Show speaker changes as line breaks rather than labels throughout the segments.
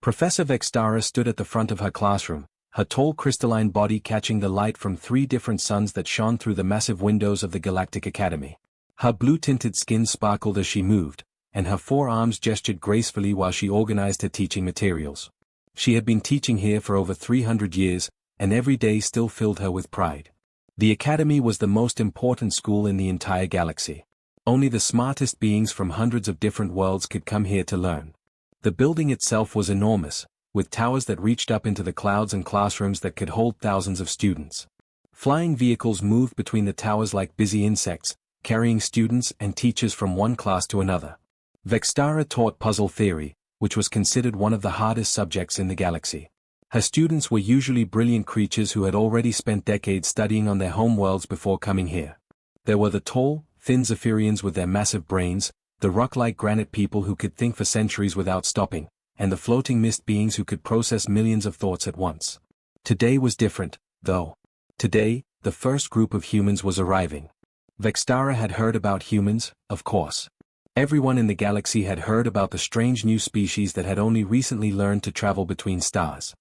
Professor Vextara stood at the front of her classroom, her tall crystalline body catching the light from 3 different suns that shone through the massive windows of the Galactic Academy. Her blue-tinted skin sparkled as she moved, and her 4 arms gestured gracefully while she organized her teaching materials. She had been teaching here for over 300 years, and every day still filled her with pride. The Academy was the most important school in the entire galaxy. Only the smartest beings from hundreds of different worlds could come here to learn. The building itself was enormous, with towers that reached up into the clouds and classrooms that could hold thousands of students. Flying vehicles moved between the towers like busy insects, carrying students and teachers from one class to another. Vextara taught puzzle theory, which was considered one of the hardest subjects in the galaxy. Her students were usually brilliant creatures who had already spent decades studying on their homeworlds before coming here. There were the tall, thin Zephyrians with their massive brains, the rock-like granite people who could think for centuries without stopping, and the floating mist beings who could process millions of thoughts at once. Today was different, though. Today, the first group of humans was arriving. Vextara had heard about humans, of course. Everyone in the galaxy had heard about the strange new species that had only recently learned to travel between stars.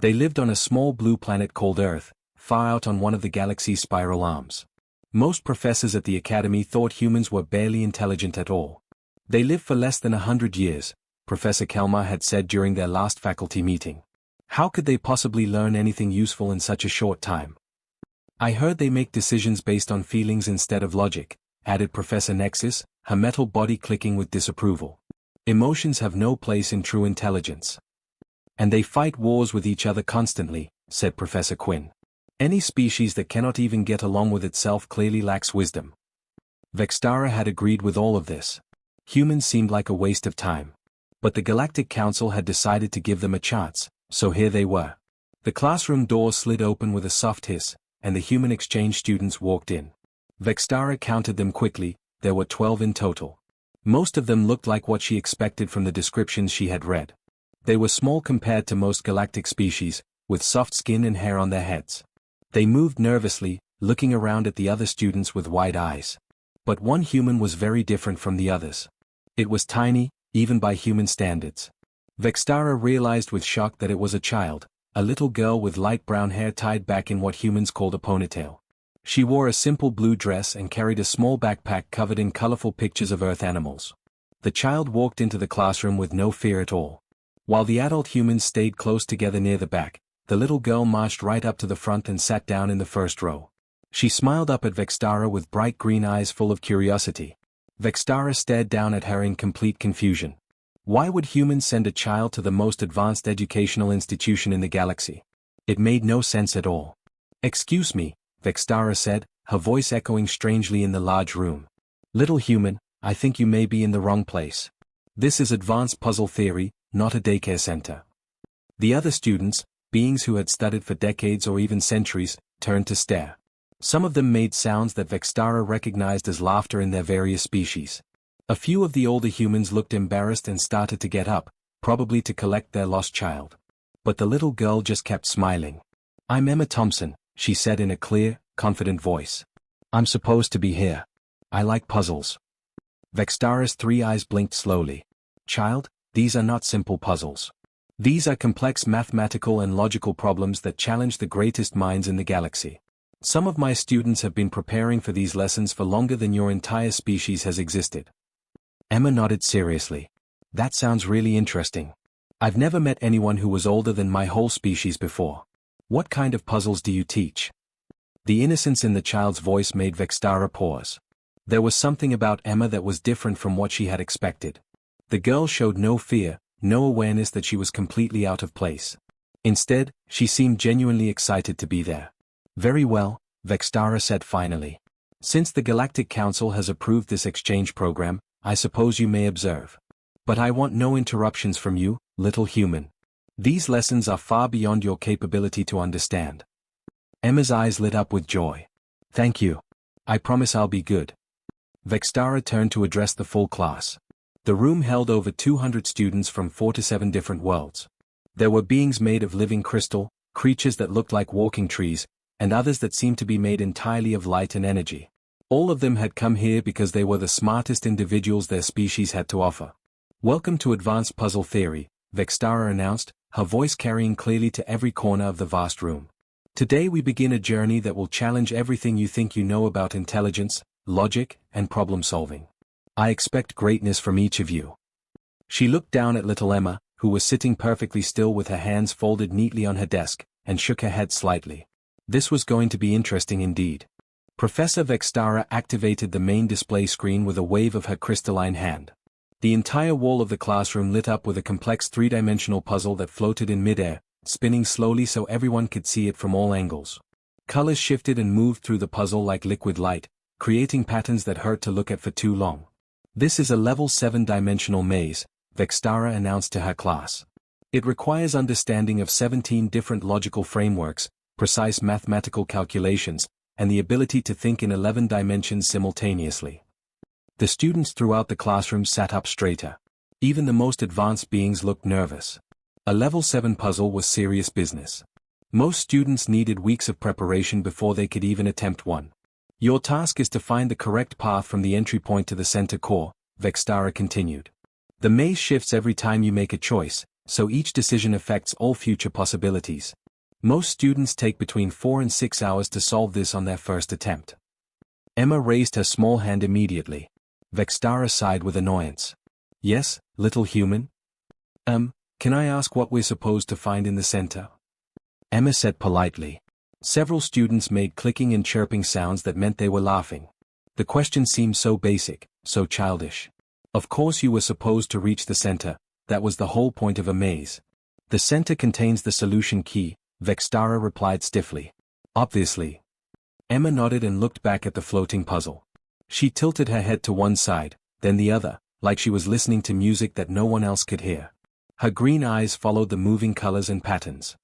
They lived on a small blue planet called Earth, far out on one of the galaxy's spiral arms. Most professors at the Academy thought humans were barely intelligent at all. They lived for less than 100 years, Professor Kelmar had said during their last faculty meeting. How could they possibly learn anything useful in such a short time? I heard they make decisions based on feelings instead of logic, added Professor Nexus, her metal body clicking with disapproval. Emotions have no place in true intelligence. And they fight wars with each other constantly, said Professor Quinn. Any species that cannot even get along with itself clearly lacks wisdom. Vextara had agreed with all of this. Humans seemed like a waste of time. But the Galactic Council had decided to give them a chance, so here they were. The classroom door slid open with a soft hiss, and the human exchange students walked in. Vextara counted them quickly, there were 12 in total. Most of them looked like what she expected from the descriptions she had read. They were small compared to most galactic species, with soft skin and hair on their heads. They moved nervously, looking around at the other students with wide eyes. But one human was very different from the others. It was tiny, even by human standards. Vextara realized with shock that it was a child, a little girl with light brown hair tied back in what humans called a ponytail. She wore a simple blue dress and carried a small backpack covered in colorful pictures of Earth animals. The child walked into the classroom with no fear at all. While the adult humans stayed close together near the back, the little girl marched right up to the front and sat down in the first row. She smiled up at Vextara with bright green eyes full of curiosity. Vextara stared down at her in complete confusion. Why would humans send a child to the most advanced educational institution in the galaxy? It made no sense at all. Excuse me, Vextara said, her voice echoing strangely in the large room. Little human, I think you may be in the wrong place. This is advanced puzzle theory, not a daycare center. The other students, beings who had studied for decades or even centuries, turned to stare. Some of them made sounds that Vextara recognized as laughter in their various species. A few of the older humans looked embarrassed and started to get up, probably to collect their lost child. But the little girl just kept smiling. I'm Emma Thompson, she said in a clear, confident voice. I'm supposed to be here. I like puzzles. Vextara's 3 eyes blinked slowly. Child, these are not simple puzzles. These are complex mathematical and logical problems that challenge the greatest minds in the galaxy. Some of my students have been preparing for these lessons for longer than your entire species has existed. Emma nodded seriously. That sounds really interesting. I've never met anyone who was older than my whole species before. What kind of puzzles do you teach? The innocence in the child's voice made Vextara pause. There was something about Emma that was different from what she had expected. The girl showed no fear, no awareness that she was completely out of place. Instead, she seemed genuinely excited to be there. Very well, Vextara said finally. Since the Galactic Council has approved this exchange program, I suppose you may observe. But I want no interruptions from you, little human. These lessons are far beyond your capability to understand. Emma's eyes lit up with joy. Thank you. I promise I'll be good. Vextara turned to address the full class. The room held over 200 students from 4 to 7 different worlds. There were beings made of living crystal, creatures that looked like walking trees, and others that seemed to be made entirely of light and energy. All of them had come here because they were the smartest individuals their species had to offer. Welcome to Advanced Puzzle Theory, Vextara announced, her voice carrying clearly to every corner of the vast room. Today we begin a journey that will challenge everything you think you know about intelligence, logic, and problem-solving. I expect greatness from each of you. She looked down at little Emma, who was sitting perfectly still with her hands folded neatly on her desk, and shook her head slightly. This was going to be interesting indeed. Professor Vextara activated the main display screen with a wave of her crystalline hand. The entire wall of the classroom lit up with a complex three-dimensional puzzle that floated in midair, spinning slowly so everyone could see it from all angles. Colors shifted and moved through the puzzle like liquid light, creating patterns that hurt to look at for too long. This is a level 7-dimensional maze, Vextara announced to her class. It requires understanding of 17 different logical frameworks, precise mathematical calculations, and the ability to think in 11 dimensions simultaneously. The students throughout the classroom sat up straighter. Even the most advanced beings looked nervous. A level 7 puzzle was serious business. Most students needed weeks of preparation before they could even attempt one. Your task is to find the correct path from the entry point to the center core, Vextara continued. The maze shifts every time you make a choice, so each decision affects all future possibilities. Most students take between 4 and 6 hours to solve this on their first attempt. Emma raised her small hand immediately. Vextara sighed with annoyance. Yes, little human? Can I ask what we're supposed to find in the center? Emma said politely. Several students made clicking and chirping sounds that meant they were laughing. The question seemed so basic, so childish. Of course you were supposed to reach the center, that was the whole point of a maze. The center contains the solution key, Vextara replied stiffly. Obviously. Emma nodded and looked back at the floating puzzle. She tilted her head to one side, then the other, like she was listening to music that no one else could hear. Her green eyes followed the moving colors and patterns.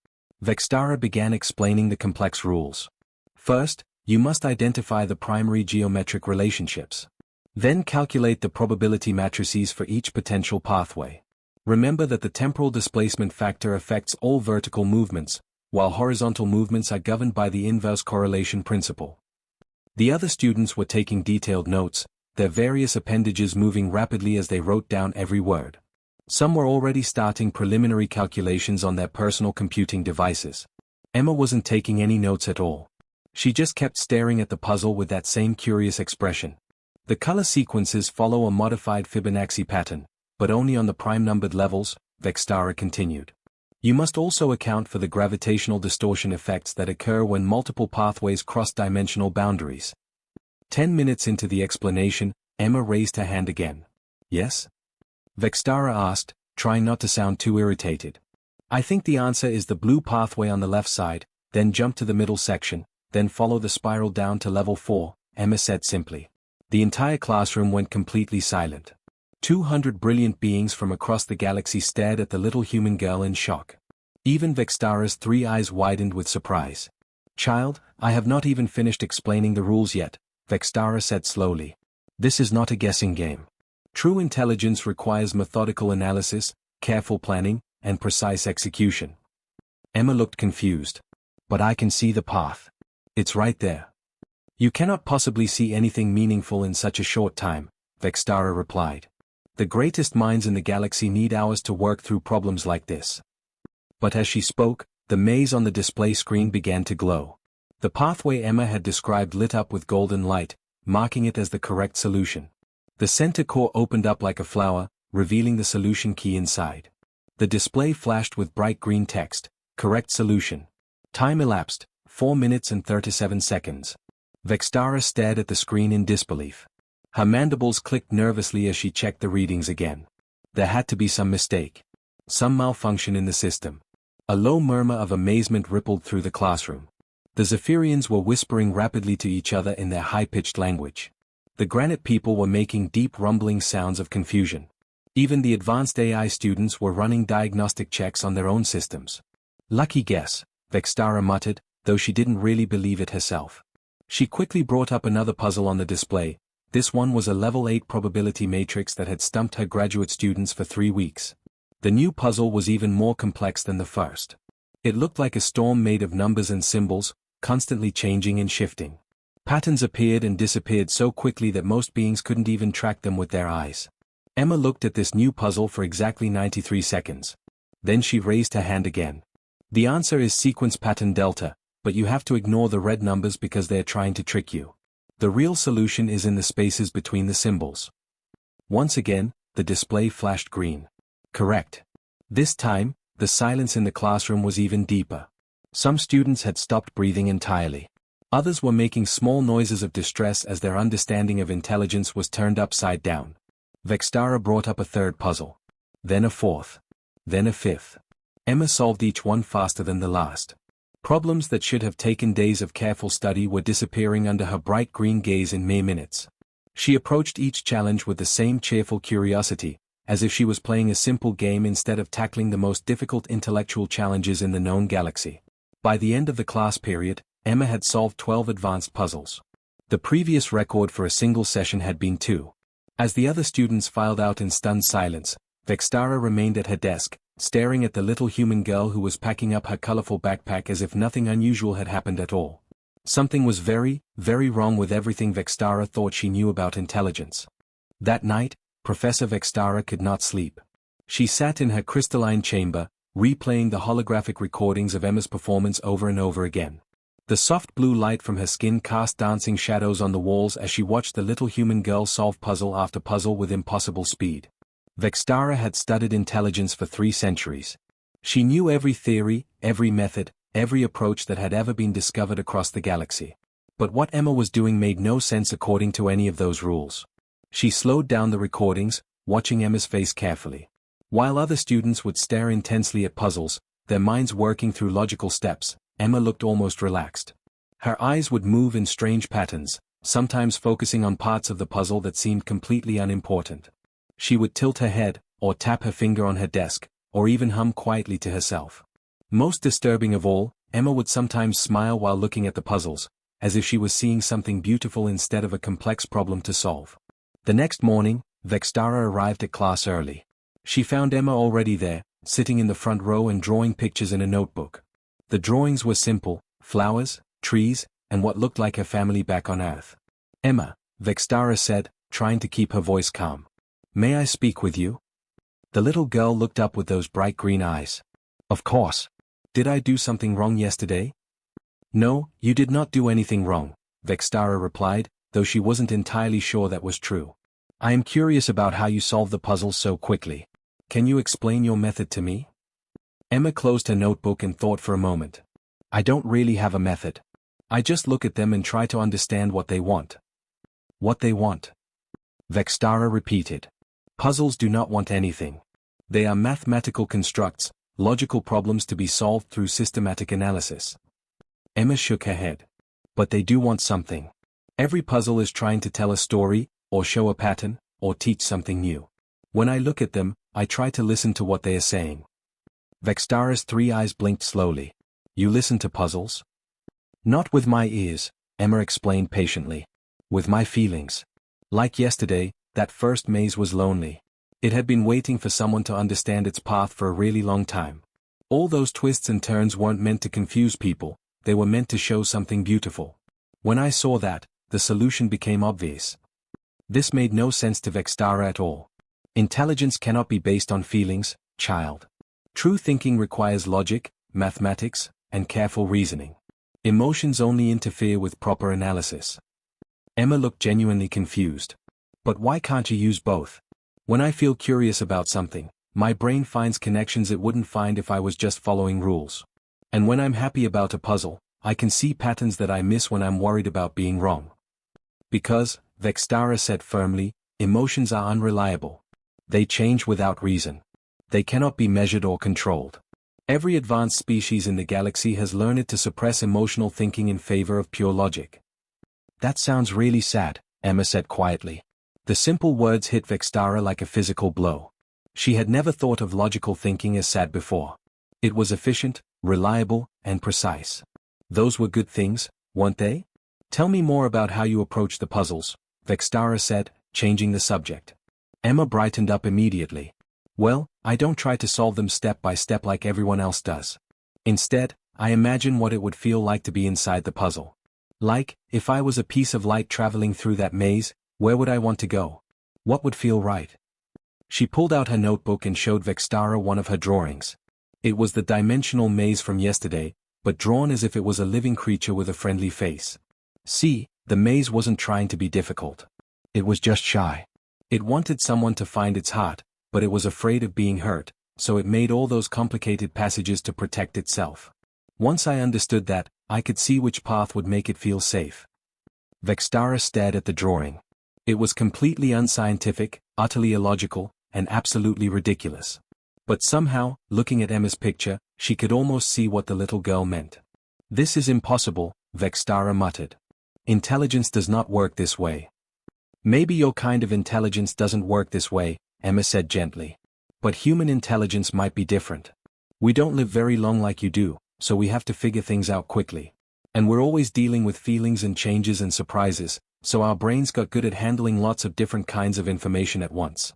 Vextara began explaining the complex rules. First, you must identify the primary geometric relationships. Then calculate the probability matrices for each potential pathway. Remember that the temporal displacement factor affects all vertical movements, while horizontal movements are governed by the inverse correlation principle. The other students were taking detailed notes, their various appendages moving rapidly as they wrote down every word. Some were already starting preliminary calculations on their personal computing devices. Emma wasn't taking any notes at all. She just kept staring at the puzzle with that same curious expression. The color sequences follow a modified Fibonacci pattern, but only on the prime-numbered levels, Vextara continued. You must also account for the gravitational distortion effects that occur when multiple pathways cross dimensional boundaries. 10 minutes into the explanation, Emma raised her hand again. Yes? Vextara asked, trying not to sound too irritated. I think the answer is the blue pathway on the left side, then jump to the middle section, then follow the spiral down to level 4, Emma said simply. The entire classroom went completely silent. 200 brilliant beings from across the galaxy stared at the little human girl in shock. Even Vextara's 3 eyes widened with surprise. Child, I have not even finished explaining the rules yet, Vextara said slowly. This is not a guessing game. True intelligence requires methodical analysis, careful planning, and precise execution. Emma looked confused. But I can see the path. It's right there. You cannot possibly see anything meaningful in such a short time, Vextara replied. The greatest minds in the galaxy need hours to work through problems like this. But as she spoke, the maze on the display screen began to glow. The pathway Emma had described lit up with golden light, marking it as the correct solution. The center core opened up like a flower, revealing the solution key inside. The display flashed with bright green text, correct solution. Time elapsed, 4 minutes and 37 seconds. Vextara stared at the screen in disbelief. Her mandibles clicked nervously as she checked the readings again. There had to be some mistake. Some malfunction in the system. A low murmur of amazement rippled through the classroom. The Zephyrians were whispering rapidly to each other in their high-pitched language. The granite people were making deep rumbling sounds of confusion. Even the advanced AI students were running diagnostic checks on their own systems. Lucky guess, Vextara muttered, though she didn't really believe it herself. She quickly brought up another puzzle on the display. This one was a level 8 probability matrix that had stumped her graduate students for 3 weeks. The new puzzle was even more complex than the first. It looked like a storm made of numbers and symbols, constantly changing and shifting. Patterns appeared and disappeared so quickly that most beings couldn't even track them with their eyes. Emma looked at this new puzzle for exactly 93 seconds. Then she raised her hand again. The answer is sequence pattern delta, but you have to ignore the red numbers because they're trying to trick you. The real solution is in the spaces between the symbols. Once again, the display flashed green. Correct. This time, the silence in the classroom was even deeper. Some students had stopped breathing entirely. Others were making small noises of distress as their understanding of intelligence was turned upside down. Vextara brought up a third puzzle. Then a fourth. Then a fifth. Emma solved each one faster than the last. Problems that should have taken days of careful study were disappearing under her bright green gaze in mere minutes. She approached each challenge with the same cheerful curiosity, as if she was playing a simple game instead of tackling the most difficult intellectual challenges in the known galaxy. By the end of the class period, Emma had solved 12 advanced puzzles. The previous record for a single session had been 2. As the other students filed out in stunned silence, Vextara remained at her desk, staring at the little human girl who was packing up her colorful backpack as if nothing unusual had happened at all. Something was very, very wrong with everything Vextara thought she knew about intelligence. That night, Professor Vextara could not sleep. She sat in her crystalline chamber, replaying the holographic recordings of Emma's performance over and over again. The soft blue light from her skin cast dancing shadows on the walls as she watched the little human girl solve puzzle after puzzle with impossible speed. Vextara had studied intelligence for 3 centuries. She knew every theory, every method, every approach that had ever been discovered across the galaxy. But what Emma was doing made no sense according to any of those rules. She slowed down the recordings, watching Emma's face carefully. While other students would stare intensely at puzzles, their minds working through logical steps, Emma looked almost relaxed. Her eyes would move in strange patterns, sometimes focusing on parts of the puzzle that seemed completely unimportant. She would tilt her head, or tap her finger on her desk, or even hum quietly to herself. Most disturbing of all, Emma would sometimes smile while looking at the puzzles, as if she was seeing something beautiful instead of a complex problem to solve. The next morning, Vextara arrived at class early. She found Emma already there, sitting in the front row and drawing pictures in a notebook. The drawings were simple: flowers, trees, and what looked like her family back on Earth. "Emma," Vextara said, trying to keep her voice calm. "May I speak with you?" The little girl looked up with those bright green eyes. "Of course. Did I do something wrong yesterday?" "No, you did not do anything wrong," Vextara replied, though she wasn't entirely sure that was true. "I am curious about how you solved the puzzle so quickly. Can you explain your method to me?" Emma closed her notebook and thought for a moment. "I don't really have a method. I just look at them and try to understand what they want." "What they want?" Vextara repeated. "Puzzles do not want anything. They are mathematical constructs, logical problems to be solved through systematic analysis." Emma shook her head. "But they do want something. Every puzzle is trying to tell a story, or show a pattern, or teach something new. When I look at them, I try to listen to what they are saying." Vextara's 3 eyes blinked slowly. "You listen to puzzles?" "Not with my ears," Emma explained patiently. "With my feelings. Like yesterday, that first maze was lonely. It had been waiting for someone to understand its path for a really long time. All those twists and turns weren't meant to confuse people, they were meant to show something beautiful. When I saw that, the solution became obvious." This made no sense to Vextara at all. "Intelligence cannot be based on feelings, child. True thinking requires logic, mathematics, and careful reasoning. Emotions only interfere with proper analysis." Emma looked genuinely confused. "But why can't you use both? When I feel curious about something, my brain finds connections it wouldn't find if I was just following rules. And when I'm happy about a puzzle, I can see patterns that I miss when I'm worried about being wrong." "Because," Vextara said firmly, "emotions are unreliable. They change without reason. They cannot be measured or controlled. Every advanced species in the galaxy has learned to suppress emotional thinking in favor of pure logic." "That sounds really sad," Emma said quietly. The simple words hit Vextara like a physical blow. She had never thought of logical thinking as sad before. It was efficient, reliable, and precise. Those were good things, weren't they? "Tell me more about how you approach the puzzles," Vextara said, changing the subject. Emma brightened up immediately. "Well, I don't try to solve them step by step like everyone else does. Instead, I imagine what it would feel like to be inside the puzzle. Like, if I was a piece of light traveling through that maze, where would I want to go? What would feel right?" She pulled out her notebook and showed Vextara one of her drawings. It was the dimensional maze from yesterday, but drawn as if it was a living creature with a friendly face. See, the maze wasn't trying to be difficult. It was just shy. It wanted someone to find its heart, but it was afraid of being hurt, so it made all those complicated passages to protect itself. Once I understood that, I could see which path would make it feel safe. Vextara stared at the drawing. It was completely unscientific, utterly illogical, and absolutely ridiculous. But somehow, looking at Emma's picture, she could almost see what the little girl meant. This is impossible, Vextara muttered. Intelligence does not work this way. Maybe your kind of intelligence doesn't work this way, Emma said gently. But human intelligence might be different. We don't live very long like you do, so we have to figure things out quickly. And we're always dealing with feelings and changes and surprises, so our brains got good at handling lots of different kinds of information at once.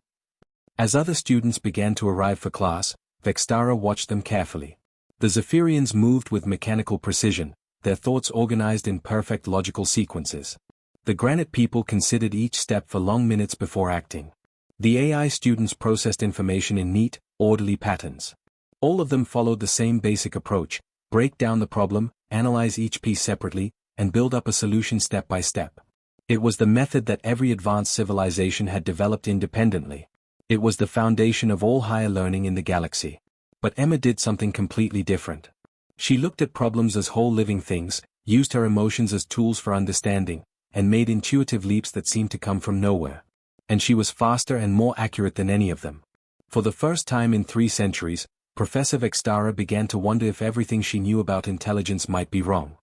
As other students began to arrive for class, Vextara watched them carefully. The Zephyrians moved with mechanical precision, their thoughts organized in perfect logical sequences. The Granite people considered each step for long minutes before acting. The AI students processed information in neat, orderly patterns. All of them followed the same basic approach: break down the problem, analyze each piece separately, and build up a solution step by step. It was the method that every advanced civilization had developed independently. It was the foundation of all higher learning in the galaxy. But Emma did something completely different. She looked at problems as whole living things, used her emotions as tools for understanding, and made intuitive leaps that seemed to come from nowhere. And she was faster and more accurate than any of them. For the first time in 3 centuries, Professor Vextara began to wonder if everything she knew about intelligence might be wrong.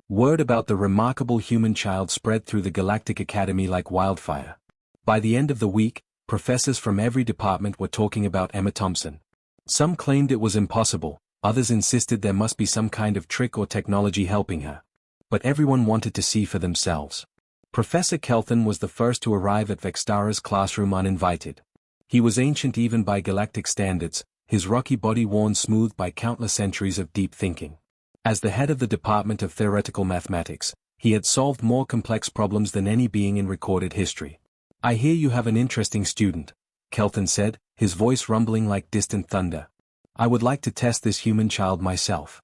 Word about the remarkable human child spread through the Galactic Academy like wildfire. By the end of the week, professors from every department were talking about Emma Thompson. Some claimed it was impossible, others insisted there must be some kind of trick or technology helping her. But everyone wanted to see for themselves. Professor Kelthon was the first to arrive at Vextara's classroom uninvited. He was ancient even by galactic standards, his rocky body worn smooth by countless centuries of deep thinking. As the head of the Department of Theoretical Mathematics, he had solved more complex problems than any being in recorded history. "I hear you have an interesting student," Kelthon said, his voice rumbling like distant thunder. "I would like to test this human child myself."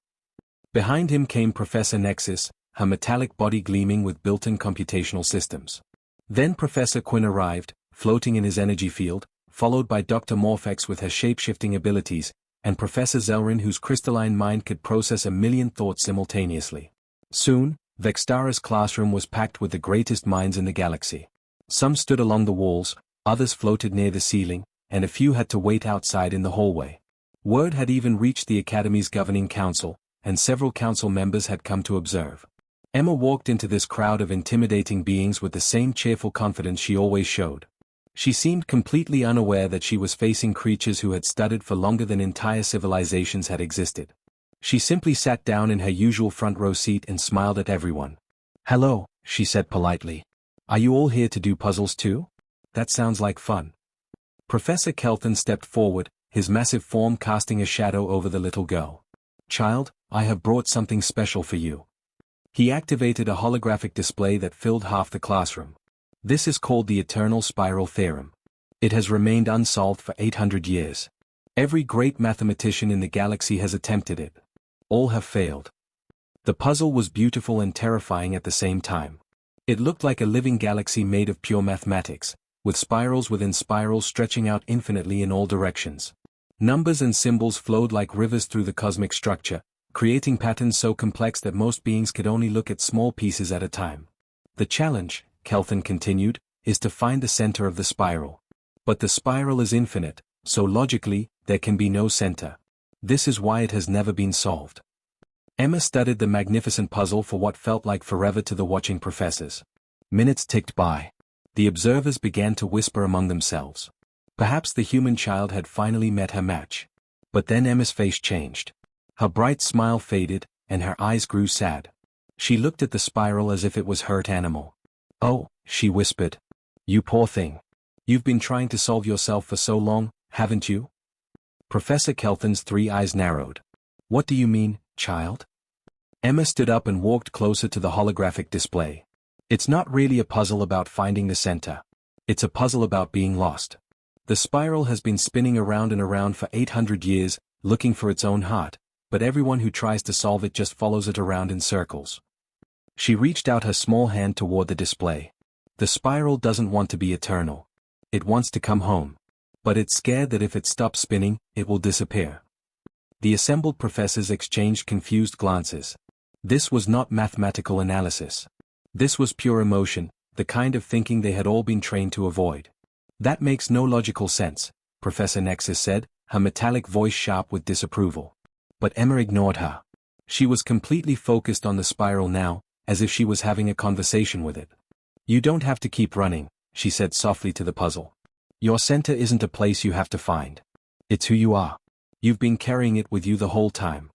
Behind him came Professor Nexus, her metallic body gleaming with built-in computational systems. Then Professor Quinn arrived, floating in his energy field, followed by Dr. Morphex with her shape-shifting abilities, and Professor Zelrin whose crystalline mind could process a million thoughts simultaneously. Soon, Vextara's classroom was packed with the greatest minds in the galaxy. Some stood along the walls, others floated near the ceiling, and a few had to wait outside in the hallway. Word had even reached the Academy's governing council, and several council members had come to observe. Emma walked into this crowd of intimidating beings with the same cheerful confidence she always showed. She seemed completely unaware that she was facing creatures who had studied for longer than entire civilizations had existed. She simply sat down in her usual front row seat and smiled at everyone. "Hello," she said politely. "Are you all here to do puzzles too? That sounds like fun." Professor Kelthon stepped forward, his massive form casting a shadow over the little girl. "Child, I have brought something special for you." He activated a holographic display that filled half the classroom. This is called the Eternal Spiral Theorem. It has remained unsolved for 800 years. Every great mathematician in the galaxy has attempted it. All have failed. The puzzle was beautiful and terrifying at the same time. It looked like a living galaxy made of pure mathematics, with spirals within spirals stretching out infinitely in all directions. Numbers and symbols flowed like rivers through the cosmic structure, creating patterns so complex that most beings could only look at small pieces at a time. "The challenge," Kelthon continued, "is to find the center of the spiral. But the spiral is infinite, so logically, there can be no center. This is why it has never been solved." Emma studied the magnificent puzzle for what felt like forever to the watching professors. Minutes ticked by. The observers began to whisper among themselves. Perhaps the human child had finally met her match. But then Emma's face changed. Her bright smile faded, and her eyes grew sad. She looked at the spiral as if it was hurt animal. "Oh," she whispered. "You poor thing. You've been trying to solve yourself for so long, haven't you?" Professor Kelthon's 3 eyes narrowed. "What do you mean, child?" Emma stood up and walked closer to the holographic display. "It's not really a puzzle about finding the center. It's a puzzle about being lost. The spiral has been spinning around and around for 800 years, looking for its own heart, but everyone who tries to solve it just follows it around in circles. She reached out her small hand toward the display. The spiral doesn't want to be eternal. It wants to come home. But it's scared that if it stops spinning, it will disappear. The assembled professors exchanged confused glances. This was not mathematical analysis. This was pure emotion, the kind of thinking they had all been trained to avoid. That makes no logical sense, Professor Nexus said, her metallic voice sharp with disapproval. But Emma ignored her. She was completely focused on the spiral now, as if she was having a conversation with it. You don't have to keep running, she said softly to the puzzle. Your center isn't a place you have to find. It's who you are. You've been carrying it with you the whole time.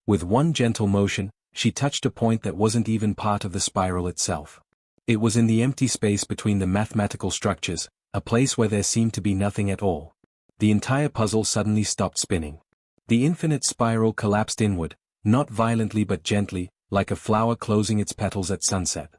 With one gentle motion, she touched a point that wasn't even part of the spiral itself. It was in the empty space between the mathematical structures, a place where there seemed to be nothing at all. The entire puzzle suddenly stopped spinning. The infinite spiral collapsed inward, not violently but gently, like a flower closing its petals at sunset.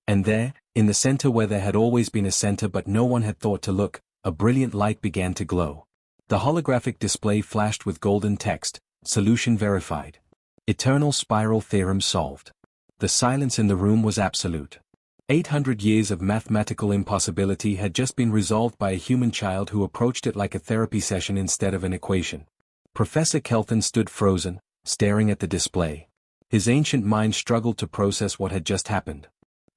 And there, in the center where there had always been a center but no one had thought to look, a brilliant light began to glow. The holographic display flashed with golden text, "Solution verified. Eternal spiral theorem solved." The silence in the room was absolute. 800 years of mathematical impossibility had just been resolved by a human child who approached it like a therapy session instead of an equation. Professor Kelton stood frozen, staring at the display. His ancient mind struggled to process what had just happened.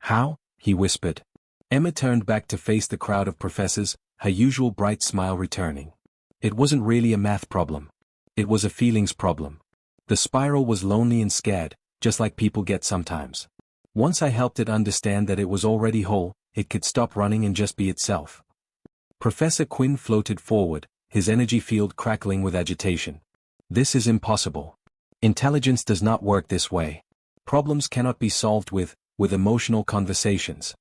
How? He whispered. Emma turned back to face the crowd of professors, her usual bright smile returning. It wasn't really a math problem. It was a feelings problem. The spiral was lonely and scared, just like people get sometimes. Once I helped it understand that it was already whole, it could stop running and just be itself. Professor Quinn floated forward, his energy field crackling with agitation. This is impossible. Intelligence does not work this way. Problems cannot be solved with emotional conversations.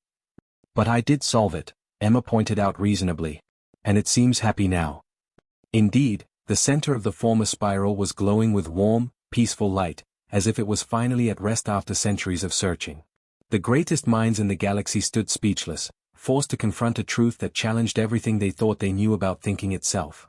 But I did solve it, Emma pointed out reasonably. And it seems happy now. Indeed, the center of the former spiral was glowing with warm, peaceful light, as if it was finally at rest after centuries of searching. The greatest minds in the galaxy stood speechless, forced to confront a truth that challenged everything they thought they knew about thinking itself.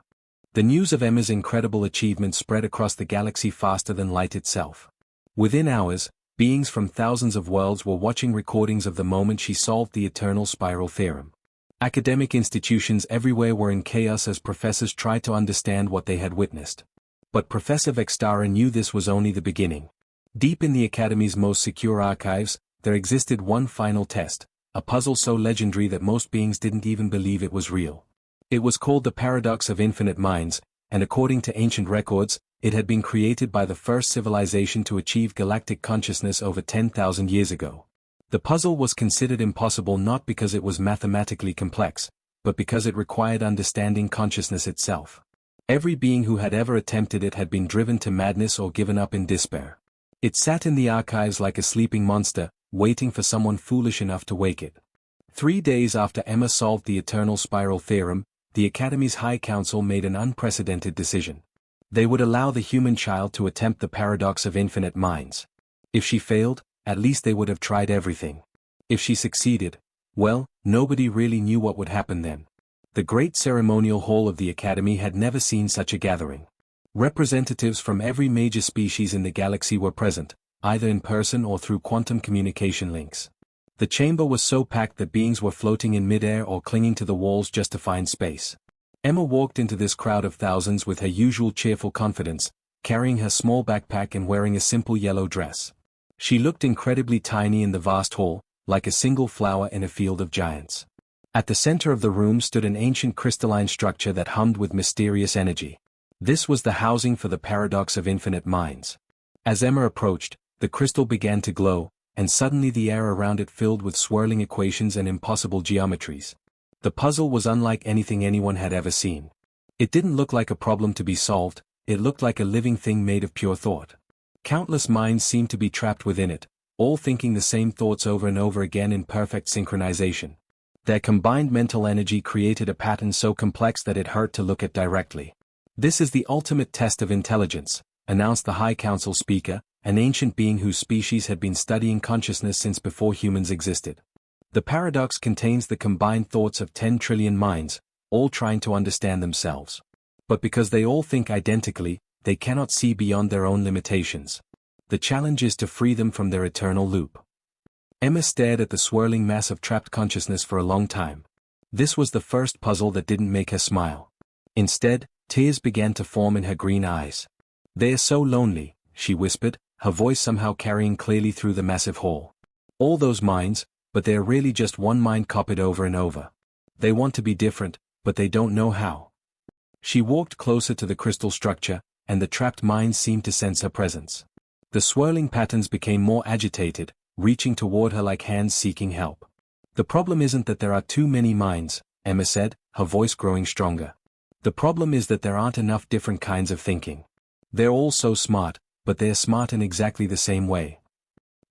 The news of Emma's incredible achievement spread across the galaxy faster than light itself. Within hours, beings from thousands of worlds were watching recordings of the moment she solved the eternal spiral theorem. Academic institutions everywhere were in chaos as professors tried to understand what they had witnessed. But Professor Vextara knew this was only the beginning. Deep in the Academy's most secure archives, there existed one final test, a puzzle so legendary that most beings didn't even believe it was real. It was called the Paradox of Infinite Minds, and according to ancient records, it had been created by the first civilization to achieve galactic consciousness over 10,000 years ago. The puzzle was considered impossible not because it was mathematically complex, but because it required understanding consciousness itself. Every being who had ever attempted it had been driven to madness or given up in despair. It sat in the archives like a sleeping monster, waiting for someone foolish enough to wake it. 3 days after Emma solved the eternal spiral theorem, the Academy's High Council made an unprecedented decision. They would allow the human child to attempt the paradox of infinite minds. If she failed, at least they would have tried everything. If she succeeded, well, nobody really knew what would happen then. The great ceremonial hall of the Academy had never seen such a gathering. Representatives from every major species in the galaxy were present, either in person or through quantum communication links. The chamber was so packed that beings were floating in midair or clinging to the walls just to find space. Emma walked into this crowd of thousands with her usual cheerful confidence, carrying her small backpack and wearing a simple yellow dress. She looked incredibly tiny in the vast hall, like a single flower in a field of giants. At the center of the room stood an ancient crystalline structure that hummed with mysterious energy. This was the housing for the Paradox of Infinite Minds. As Emma approached, the crystal began to glow, and suddenly the air around it filled with swirling equations and impossible geometries. The puzzle was unlike anything anyone had ever seen. It didn't look like a problem to be solved, it looked like a living thing made of pure thought. Countless minds seemed to be trapped within it, all thinking the same thoughts over and over again in perfect synchronization. Their combined mental energy created a pattern so complex that it hurt to look at directly. This is the ultimate test of intelligence, announced the High Council speaker, an ancient being whose species had been studying consciousness since before humans existed. The paradox contains the combined thoughts of 10 trillion minds, all trying to understand themselves. But because they all think identically, they cannot see beyond their own limitations. The challenge is to free them from their eternal loop. Emma stared at the swirling mass of trapped consciousness for a long time. This was the first puzzle that didn't make her smile. Instead, tears began to form in her green eyes. "They are so lonely," she whispered, her voice somehow carrying clearly through the massive hall. "All those minds, but they are really just one mind copied over and over. They want to be different, but they don't know how." She walked closer to the crystal structure, and the trapped minds seemed to sense her presence. The swirling patterns became more agitated, reaching toward her like hands seeking help. "The problem isn't that there are too many minds," Emma said, her voice growing stronger. "The problem is that there aren't enough different kinds of thinking. They're all so smart, but they're smart in exactly the same way."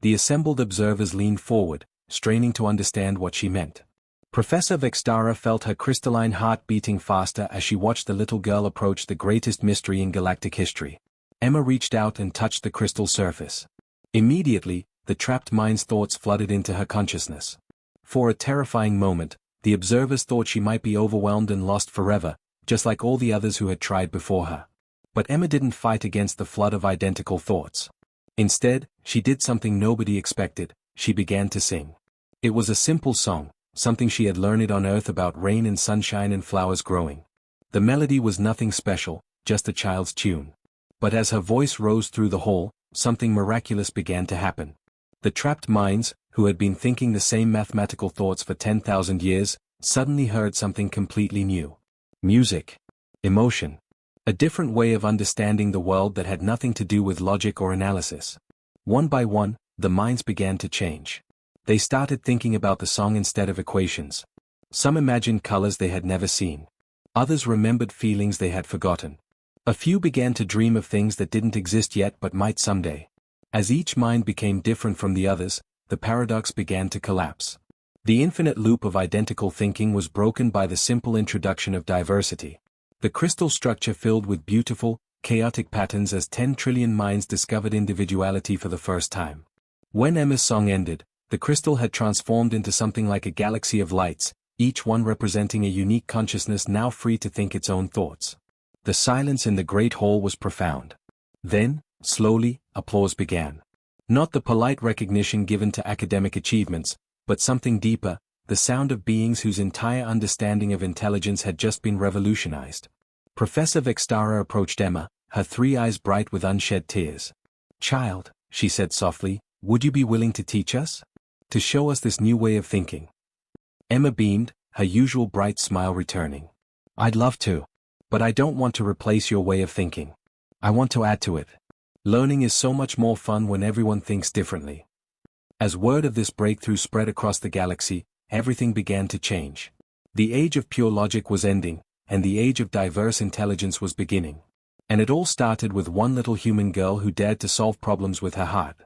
The assembled observers leaned forward, straining to understand what she meant. Professor Vextara felt her crystalline heart beating faster as she watched the little girl approach the greatest mystery in galactic history. Emma reached out and touched the crystal surface. Immediately, the trapped mind's thoughts flooded into her consciousness. For a terrifying moment, the observers thought she might be overwhelmed and lost forever, just like all the others who had tried before her. But Emma didn't fight against the flood of identical thoughts. Instead, she did something nobody expected: she began to sing. It was a simple song, something she had learned on Earth about rain and sunshine and flowers growing. The melody was nothing special, just a child's tune. But as her voice rose through the hall, something miraculous began to happen. The trapped minds, who had been thinking the same mathematical thoughts for 10,000 years, suddenly heard something completely new. Music. Emotion. A different way of understanding the world that had nothing to do with logic or analysis. One by one, the minds began to change. They started thinking about the song instead of equations. Some imagined colors they had never seen. Others remembered feelings they had forgotten. A few began to dream of things that didn't exist yet but might someday. As each mind became different from the others, the paradox began to collapse. The infinite loop of identical thinking was broken by the simple introduction of diversity. The crystal structure filled with beautiful, chaotic patterns as 10 trillion minds discovered individuality for the first time. When Emma's song ended, the crystal had transformed into something like a galaxy of lights, each one representing a unique consciousness now free to think its own thoughts. The silence in the great hall was profound. Then, slowly, applause began. Not the polite recognition given to academic achievements, but something deeper, the sound of beings whose entire understanding of intelligence had just been revolutionized. Professor Vextara approached Emma, her 3 eyes bright with unshed tears. "Child," she said softly, "would you be willing to teach us? To show us this new way of thinking?" Emma beamed, her usual bright smile returning. "I'd love to. But I don't want to replace your way of thinking. I want to add to it. Learning is so much more fun when everyone thinks differently." As word of this breakthrough spread across the galaxy, everything began to change. The age of pure logic was ending, and the age of diverse intelligence was beginning. And it all started with one little human girl who dared to solve problems with her heart.